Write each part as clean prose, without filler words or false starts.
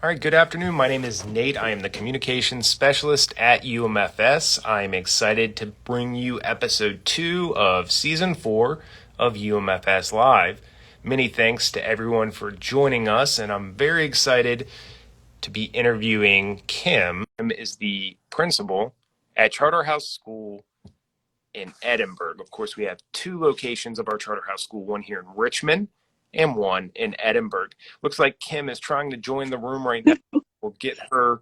All right, good afternoon. My name is Nate. I am the communications specialist at UMFS. I'm excited to bring you episode 2 of season 4 of UMFS Live. Many thanks to everyone for joining us, and I'm very excited to be interviewing Kim. Kim is the principal at Charterhouse School in Edinburgh. Of course, we have two locations of our Charterhouse School, one here in Richmond and one in Edinburgh. Looks like Kim is trying to join the room right now. We'll get her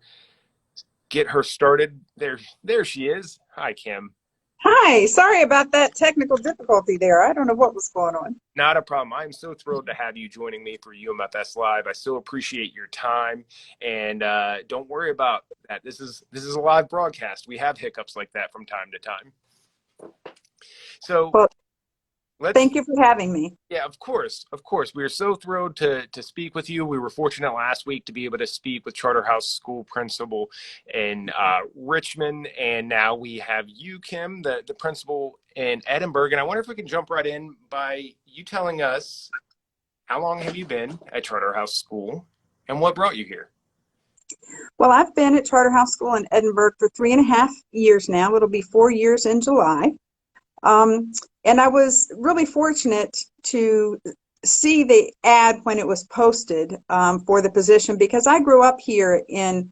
started. There she is. Hi, Kim. Hi, sorry about that technical difficulty there. I don't know what was going on. Not a problem. I'm so thrilled to have you joining me for UMFS Live. I so appreciate your time, and don't worry about that. This is a live broadcast. We have hiccups like that from time to time. So Well, let's thank you for having me. Yeah, of course, of course. We are so thrilled to speak with you. We were fortunate last week to be able to speak with Charterhouse School principal in Richmond, and now we have you, Kim, the principal in Edinburgh. And I wonder if we can jump right in by you telling us how long have you been at Charterhouse School, and what brought you here? Well, I've been at Charterhouse School in Edinburgh for 3.5 years now. It'll be 4 years in July. Um, and I was really fortunate to see the ad when it was posted for the position because I grew up here in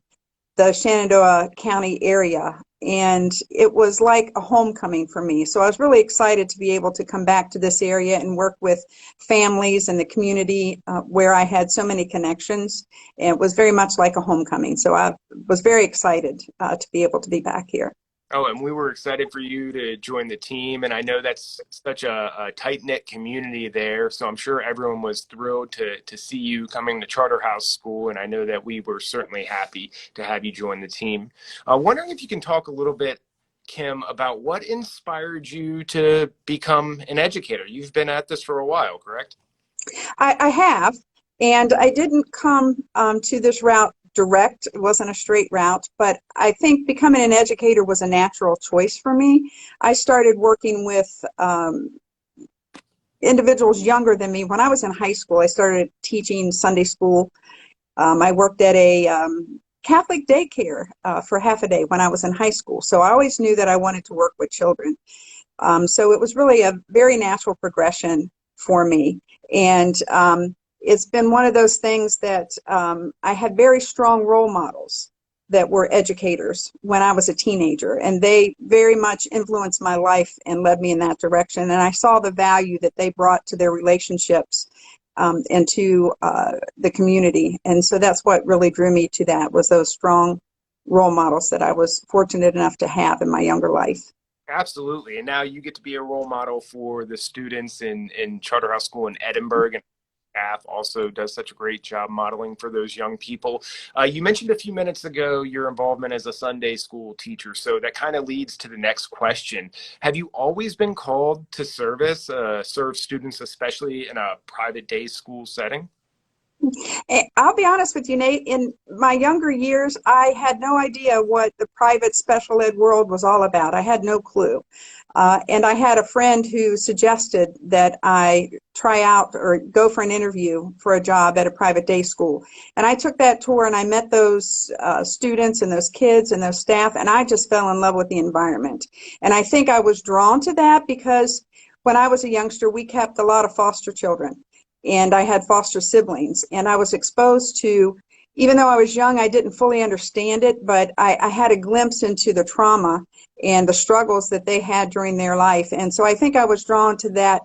the Shenandoah County area, and it was like a homecoming for me. So I was really excited to be able to come back to this area and work with families and the community where I had so many connections. And it was very much like a homecoming. So I was very excited to be able to be back here. Oh, and we were excited for you to join the team. And I know that's such a tight-knit community there. So I'm sure everyone was thrilled to see you coming to Charterhouse School. And I know that we were certainly happy to have you join the team. Wondering if you can talk a little bit, Kim, about what inspired you to become an educator. You've been at this for a while, correct? I have, and I didn't come to this route direct. It wasn't a straight route, but I think becoming an educator was a natural choice for me. I started working with individuals younger than me when I was in high school. I started teaching Sunday school. I worked at a Catholic daycare for half a day when I was in high school. So I always knew that I wanted to work with children. So it was really a very natural progression for me. And it's been one of those things that I had very strong role models that were educators when I was a teenager, and they very much influenced my life and led me in that direction. And I saw the value that they brought to their relationships and to the community. And so that's what really drew me to that, was those strong role models that I was fortunate enough to have in my younger life. Absolutely. And now you get to be a role model for the students in Charterhouse School in Edinburgh, and staff also does such a great job modeling for those young people. You mentioned a few minutes ago your involvement as a Sunday school teacher. So that kind of leads to the next question. Have you always been called to serve students, especially in a private day school setting? I'll be honest with you, Nate. In my younger years, I had no idea what the private special ed world was all about. I had no clue. And I had a friend who suggested that I try out or go for an interview for a job at a private day school. And I took that tour and I met those students and those kids and those staff, and I just fell in love with the environment. And I think I was drawn to that because when I was a youngster, we kept a lot of foster children, and I had foster siblings, and I was exposed to, even though I was young, I didn't fully understand it, but I had a glimpse into the trauma and the struggles that they had during their life. And so I think I was drawn to that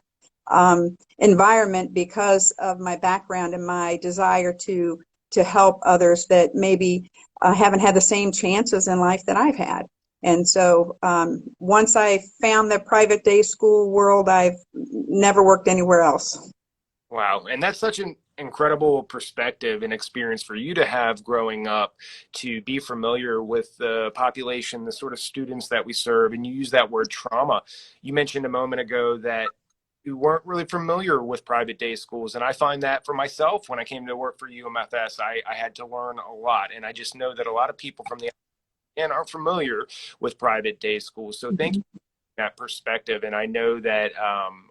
environment because of my background and my desire to help others that maybe haven't had the same chances in life that I've had. And so once I found the private day school world, I've never worked anywhere else. Wow. And that's such an incredible perspective and experience for you to have growing up, to be familiar with the population, the sort of students that we serve. And you use that word trauma. You mentioned a moment ago that you weren't really familiar with private day schools. And I find that for myself, when I came to work for UMFS, I had to learn a lot. And I just know that a lot of people from the and aren't familiar with private day schools. So thank you that perspective. And I know that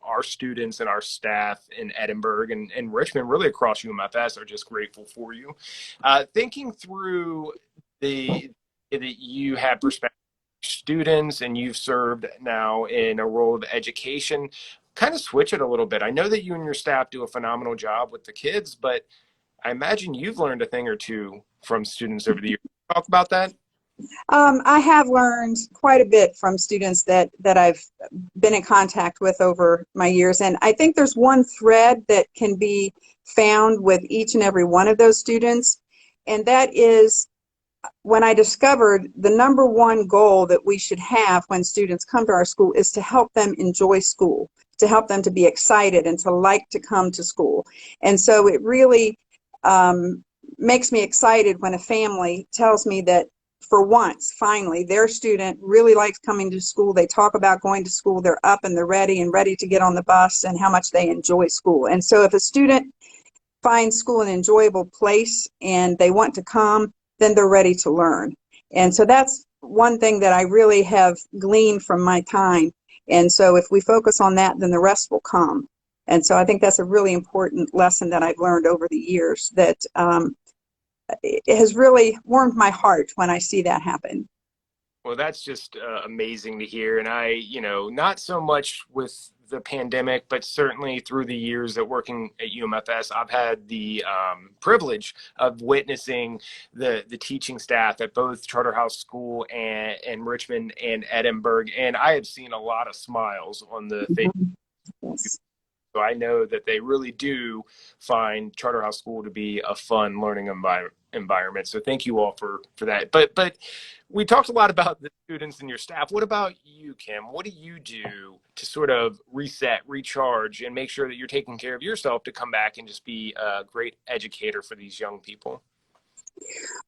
our students and our staff in Edinburg and Richmond, really across UMFS, are just grateful for you. Thinking through the that you have perspective students and you've served now in a role of education, kind of switch it a little bit. I know that you and your staff do a phenomenal job with the kids, but I imagine you've learned a thing or two from students over the years. Talk about that. I have learned quite a bit from students that I've been in contact with over my years, and I think there's one thread that can be found with each and every one of those students, and that is when I discovered the number one goal that we should have when students come to our school is to help them enjoy school, to help them to be excited and to like to come to school. And so it really makes me excited when a family tells me that for once, finally, their student really likes coming to school. They talk about going to school. They're up and they're ready to get on the bus, and how much they enjoy school. And so if a student finds school an enjoyable place and they want to come, then they're ready to learn. And so that's one thing that I really have gleaned from my time. And so if we focus on that, then the rest will come. And so I think that's a really important lesson that I've learned over the years, that it has really warmed my heart when I see that happen. Well, that's just amazing to hear. And I, not so much with the pandemic, but certainly through the years of working at UMFS, I've had the privilege of witnessing the teaching staff at both Charterhouse School and Richmond and Edinburg. And I have seen a lot of smiles on the face. Yes. So I know that they really do find Charterhouse School to be a fun learning environment. So thank you all for that. But we talked a lot about the students and your staff. What about you, Kim? What do you do to sort of reset, recharge, and make sure that you're taking care of yourself to come back and just be a great educator for these young people?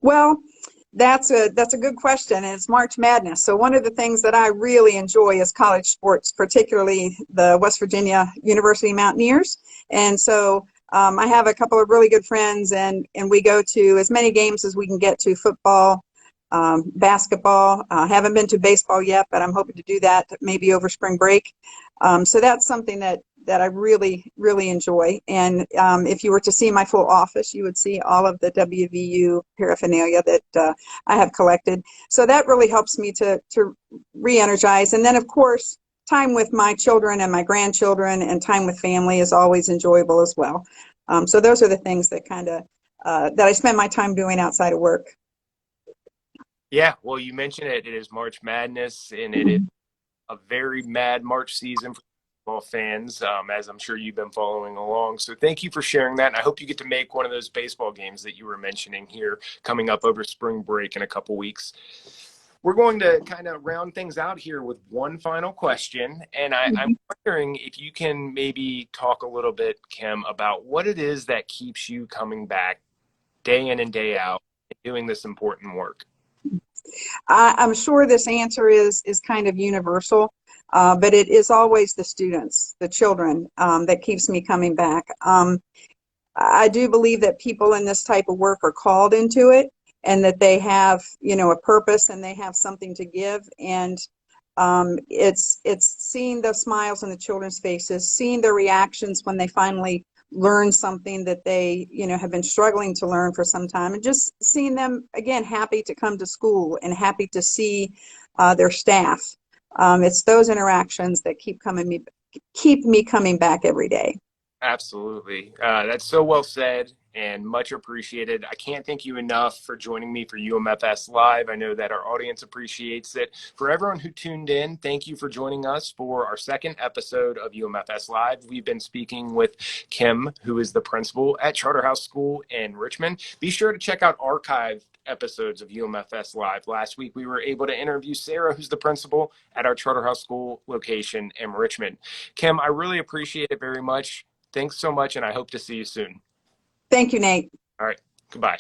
Well, that's a good question, and it's March Madness. So one of the things that I really enjoy is college sports, particularly the West Virginia University Mountaineers. And so I have a couple of really good friends, and we go to as many games as we can get to: football, basketball. I haven't been to baseball yet, but I'm hoping to do that maybe over spring break. So that's something that I really, really enjoy. And if you were to see my full office, you would see all of the WVU paraphernalia that I have collected. So that really helps me to re-energize. And then, of course, time with my children and my grandchildren and time with family is always enjoyable as well. So those are the things that that I spend my time doing outside of work. Yeah, well, you mentioned it. It is March Madness, and it is a very mad March season for football fans, as I'm sure you've been following along. So thank you for sharing that. And I hope you get to make one of those baseball games that you were mentioning here coming up over spring break in a couple weeks. We're going to kind of round things out here with one final question. And I'm wondering if you can maybe talk a little bit, Kim, about what it is that keeps you coming back day in and day out and doing this important work. I'm sure this answer is kind of universal, but it is always the students, the children, that keeps me coming back. I do believe that people in this type of work are called into it, and that they have, a purpose and they have something to give. And it's seeing the smiles on the children's faces, seeing their reactions when they finally learn something that they have been struggling to learn for some time, and just seeing them again happy to come to school and happy to see their staff. It's those interactions that keep me coming back every day. Absolutely. That's so well said and much appreciated. I can't thank you enough for joining me for UMFS Live. I know that our audience appreciates it. For everyone who tuned in, thank you for joining us for our second episode of UMFS Live. We've been speaking with Kim, who is the principal at Charterhouse School in Richmond. Be sure to check out archived episodes of UMFS Live. Last week, we were able to interview Sarah, who's the principal at our Charterhouse School location in Richmond. Kim, I really appreciate it very much. Thanks so much, and I hope to see you soon. Thank you, Nate. All right. Goodbye.